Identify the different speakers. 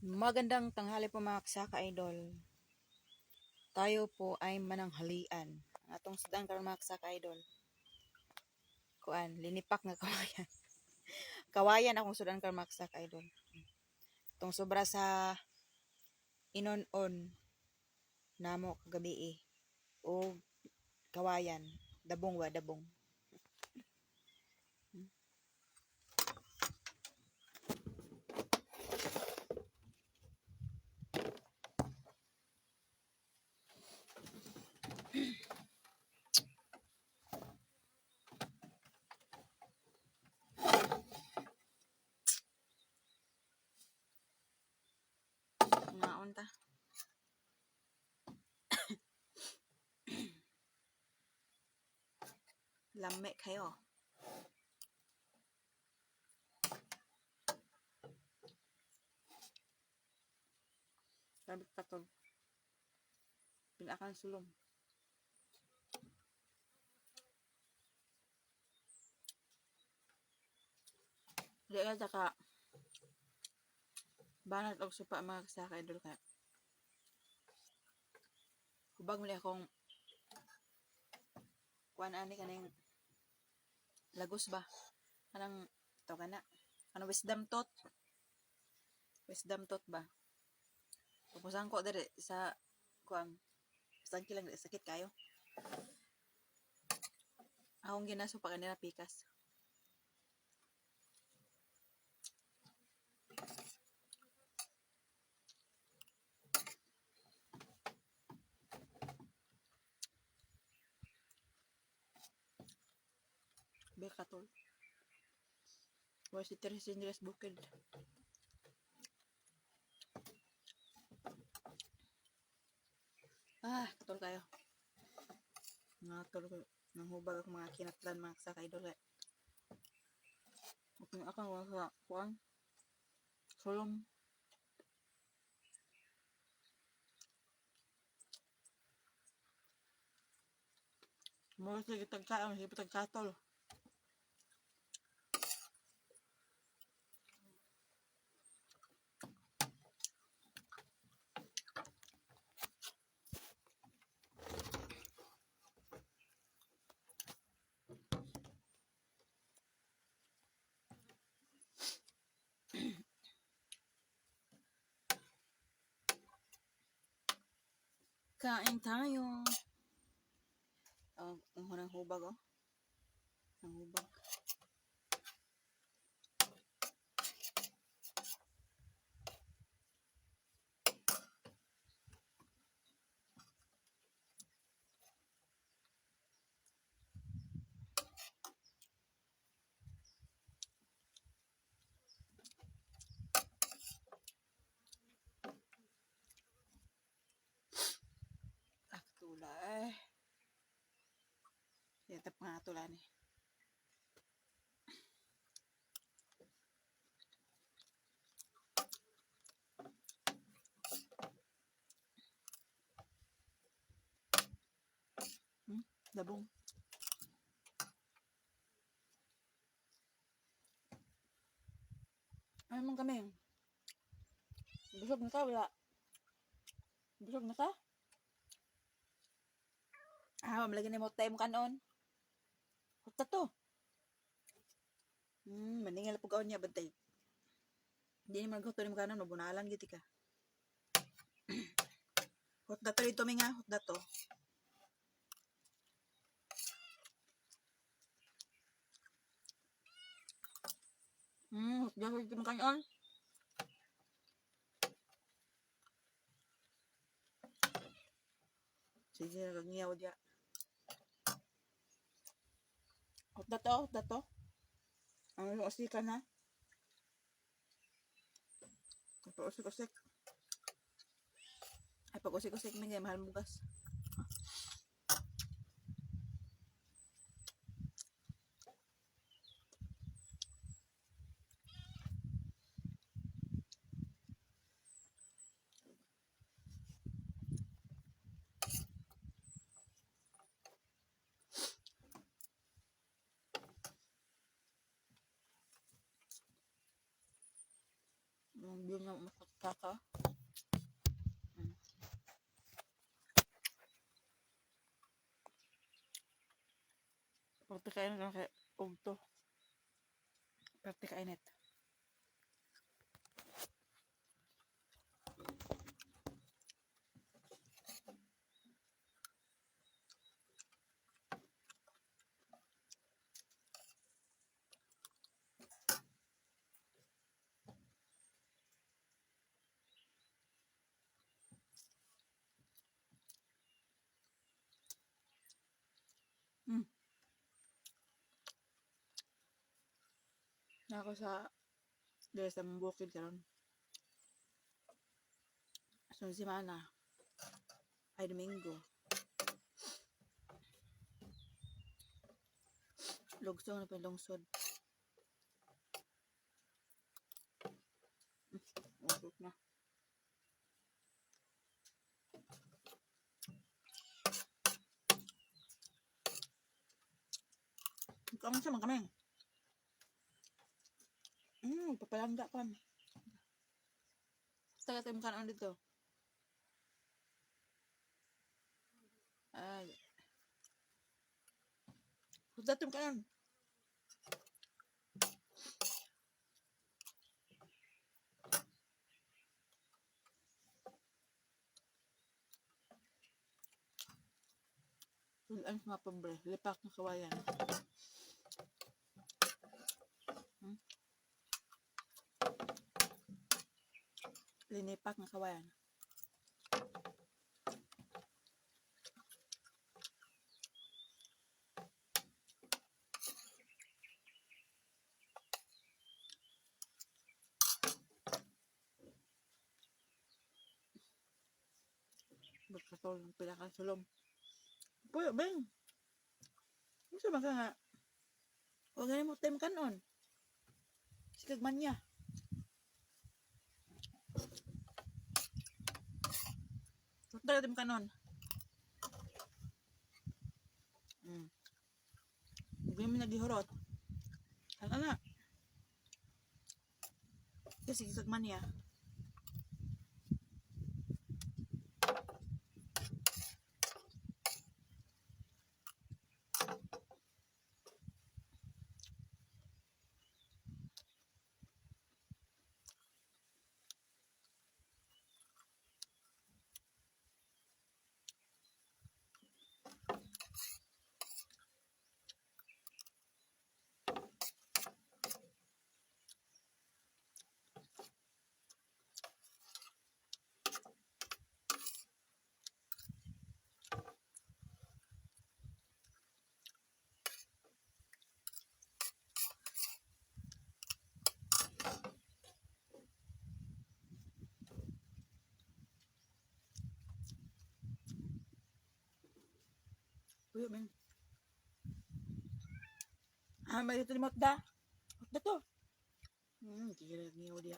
Speaker 1: Magandang tanghali po mga kasaka idol. Tayo po ay mananghalian. Ang atong sudan karon mga kasaka idol. Kuan, linipak nga kawayan. Kawayan akong sudan karon mga kasaka idol. Itong sobra sa inon-on namo kagabi o kawayan. Dabong ba, dabong. Ngaon ta. Lame kayo. Sabit pa to. Pinakan sulong. Di ka taka banat og supa mga kasaka idol kaya. Kubag muli akong kuan ani kaning lagos ba? Kanang to kana. Ano wisdom tooth? Wisdom tooth ba? Pupusan ko dere sa kuan. Basta lang sakit kayo. Akong ginaso pa kanina pikas. Bekatol. Wala si Teres Indres Bukid. Katol kayo. Natol ko. Nanghubag ako mga kinatlan mga kasaka idol. Okay, akang wala sa kuan. Sulong. Mula sa gitagkaan, sa gitagkatol. Kain tayo. Ang hunang hubag oh. Ang hubag. Tulay. Ito pa nga tulay ni. Dabong. Ano man kami? Busog na ka, wala. Busog na ka? Malagyan ni mo tayo mo kanon. Huwag to. Maningil po gawin niya, bantay. Hindi naman gusto ni mo kanon, mabunalan giti ka. Hot na to dito, minga. Hot na to. Hot na to dito mo kanon. Sige, nagagniyaw diya. Hot na to, hot na to. Ang usik na. Pag-usik-usik. Ay, pag-usik-usik, may mahal mo gas. Yung na masakit. Kaka. Pagtikain ka kay ugto. Pagtikainit. Mm. Na ako sa dahil sa bukid karon. So semana ay Domingo. Lugsong na panlungsod. Usok na. Kung sa mga kameng. Papalangga pa. Taga tayo mukha naman dito. Ay. Punta tayo mukha naman. Tulaan sa mga pobre. Lipak na kawayan. Linipak na kawayan. Magkatol ng pilakan sulom. Puyo, beng. Gusto ba ka nga? Huwag ganun mo time kanon. Sikagman niya. Huwag talaga time kanon. Huwag mo naghihurot. Ano na? Kasi sikagman niya. Puyo, beng. May ito ni Motda. Motda to. Kira niyo dia.